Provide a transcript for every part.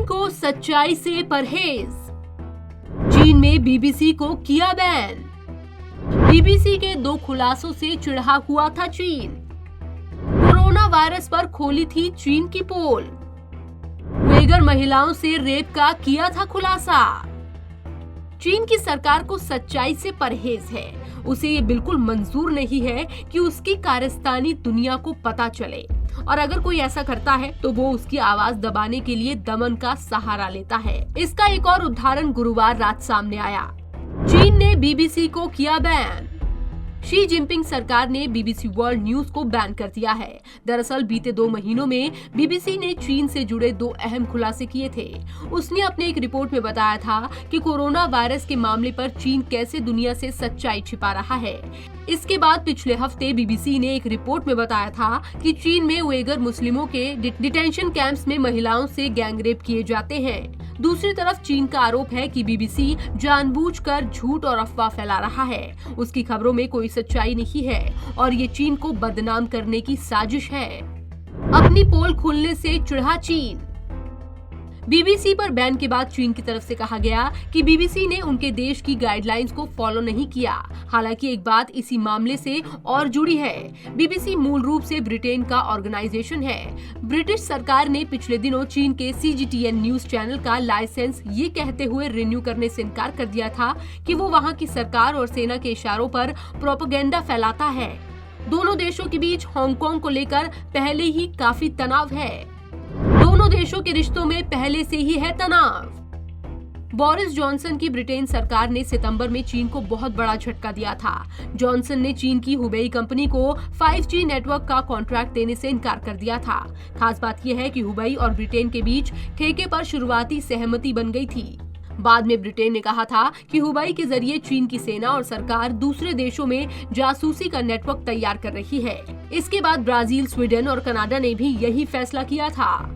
को सच्चाई से परहेज। चीन में बीबीसी को किया बैन। बीबीसी के 2 खुलासों से चिढ़ा हुआ था चीन। कोरोना वायरस पर खोली थी चीन की पोल। उइगर महिलाओं से रेप का किया था खुलासा। चीन की सरकार को सच्चाई से परहेज है। उसे ये बिल्कुल मंजूर नहीं है कि उसकी कारस्तानी दुनिया को पता चले, और अगर कोई ऐसा करता है तो वो उसकी आवाज दबाने के लिए दमन का सहारा लेता है। इसका एक और उदाहरण गुरुवार रात सामने आया। चीन ने बीबीसी को किया बैन। शी जिनपिंग सरकार ने बीबीसी वर्ल्ड न्यूज को बैन कर दिया है। दरअसल बीते 2 महीनों में बीबीसी ने चीन से जुड़े 2 अहम खुलासे किए थे। उसने अपने एक रिपोर्ट में बताया था कि कोरोना वायरस के मामले पर चीन कैसे दुनिया से सच्चाई छिपा रहा है। इसके बाद पिछले हफ्ते बीबीसी ने एक रिपोर्ट में बताया था कि चीन में उइगर मुस्लिमों के डिटेंशन कैंप्स में महिलाओं से गैंगरेप किए जाते हैं। दूसरी तरफ चीन का आरोप है कि बीबीसी जानबूझकर झूठ और अफवाह फैला रहा है। उसकी खबरों में कोई सच्चाई नहीं है और ये चीन को बदनाम करने की साजिश है। अपनी पोल खुलने से चिढ़ा चीन। बीबीसी पर बैन के बाद चीन की तरफ से कहा गया कि बीबीसी ने उनके देश की गाइडलाइंस को फॉलो नहीं किया। हालांकि एक बात इसी मामले से और जुड़ी है। बीबीसी मूल रूप से ब्रिटेन का ऑर्गेनाइजेशन है। ब्रिटिश सरकार ने पिछले दिनों चीन के CGTN न्यूज चैनल का लाइसेंस ये कहते हुए रिन्यू करने से इनकार कर दिया था कि वो वहाँ की सरकार और सेना के इशारों पर प्रोपेगेंडा फैलाता है। दोनों देशों के बीच हांगकांग को लेकर पहले ही काफी तनाव है। दोनों देशों के रिश्तों में पहले से ही है तनाव। बोरिस जॉनसन की ब्रिटेन सरकार ने सितंबर में चीन को बहुत बड़ा झटका दिया था। जॉनसन ने चीन की हुबेई कंपनी को 5G नेटवर्क का कॉन्ट्रैक्ट देने से इनकार कर दिया था। खास बात यह है कि हुबेई और ब्रिटेन के बीच ठेके पर शुरुआती सहमति बन गई थी। बाद में ब्रिटेन ने कहा था कि हुबेई के जरिए चीन की सेना और सरकार दूसरे देशों में जासूसी का नेटवर्क तैयार कर रही है। इसके बाद ब्राजील, स्वीडन और कनाडा ने भी यही फैसला किया था।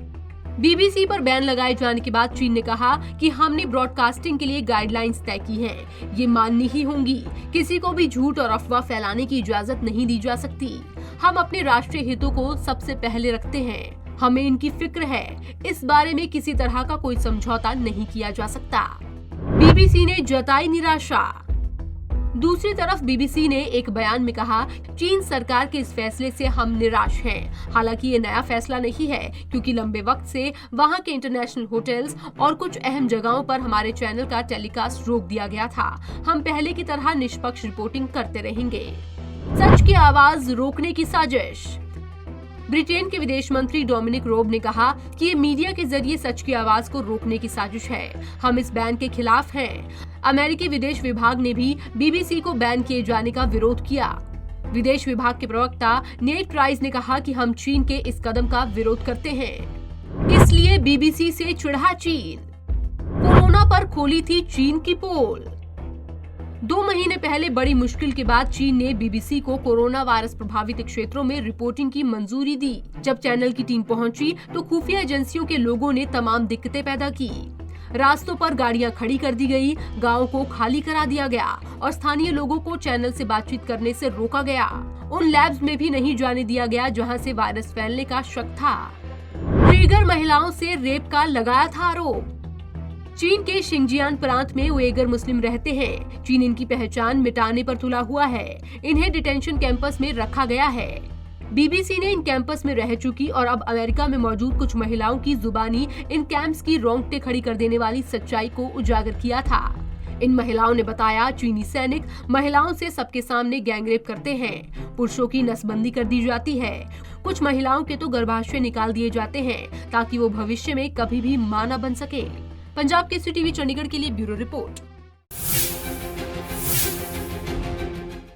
बीबीसी पर बैन लगाए जाने के बाद चीन ने कहा कि हमने ब्रॉडकास्टिंग के लिए गाइडलाइंस तय की हैं। ये माननी ही होंगी। किसी को भी झूठ और अफवाह फैलाने की इजाजत नहीं दी जा सकती। हम अपने राष्ट्रीय हितों को सबसे पहले रखते हैं। हमें इनकी फिक्र है। इस बारे में किसी तरह का कोई समझौता नहीं किया जा सकता। बीबीसी ने जताई निराशा। दूसरी तरफ बीबीसी ने एक बयान में कहा, चीन सरकार के इस फैसले से हम निराश हैं। हालांकि ये नया फैसला नहीं है, क्योंकि लंबे वक्त से वहां के इंटरनेशनल होटल्स और कुछ अहम जगहों पर हमारे चैनल का टेलीकास्ट रोक दिया गया था। हम पहले की तरह निष्पक्ष रिपोर्टिंग करते रहेंगे। सच की आवाज रोकने की साजिश। ब्रिटेन के विदेश मंत्री डोमिनिक रॉब ने कहा कि ये मीडिया के जरिए सच की आवाज को रोकने की साजिश है। हम इस बैन के खिलाफ हैं। अमेरिकी विदेश विभाग ने भी बीबीसी को बैन किए जाने का विरोध किया। विदेश विभाग के प्रवक्ता नेट प्राइस ने कहा कि हम चीन के इस कदम का विरोध करते हैं। इसलिए बीबीसी से चिढ़ा चीन। कोरोना पर खोली थी चीन की पोल। 2 महीने पहले बड़ी मुश्किल के बाद चीन ने बीबीसी को कोरोना वायरस प्रभावित क्षेत्रों में रिपोर्टिंग की मंजूरी दी। जब चैनल की टीम पहुंची तो खुफिया एजेंसियों के लोगों ने तमाम दिक्कतें पैदा की। रास्तों पर गाड़ियां खड़ी कर दी गई, गांवों को खाली करा दिया गया और स्थानीय लोगों को चैनल से बातचीत करने से रोका गया। उन लैब्स में भी नहीं जाने दिया गया जहां से वायरस फैलने का शक था। उइगर महिलाओं से रेप का लगाया था आरोप। चीन के शिंजियान प्रांत में उइगर मुस्लिम रहते हैं। चीन इनकी पहचान मिटाने पर तुला हुआ है। इन्हें डिटेंशन कैंपस में रखा गया है। बीबीसी ने इन कैंपस में रह चुकी और अब अमेरिका में मौजूद कुछ महिलाओं की जुबानी इन कैंप्स की रोंगटे खड़ी कर देने वाली सच्चाई को उजागर किया था। इन महिलाओं ने बताया, चीनी सैनिक महिलाओं से सबके सामने गैंगरेप करते हैं। पुरुषों की नसबंदी कर दी जाती है। कुछ महिलाओं के तो गर्भाशय निकाल दिए जाते हैं ताकि वो भविष्य में कभी भी मां न बन सके। पंजाब केसरी टीवी चंडीगढ़ के लिए ब्यूरो रिपोर्ट।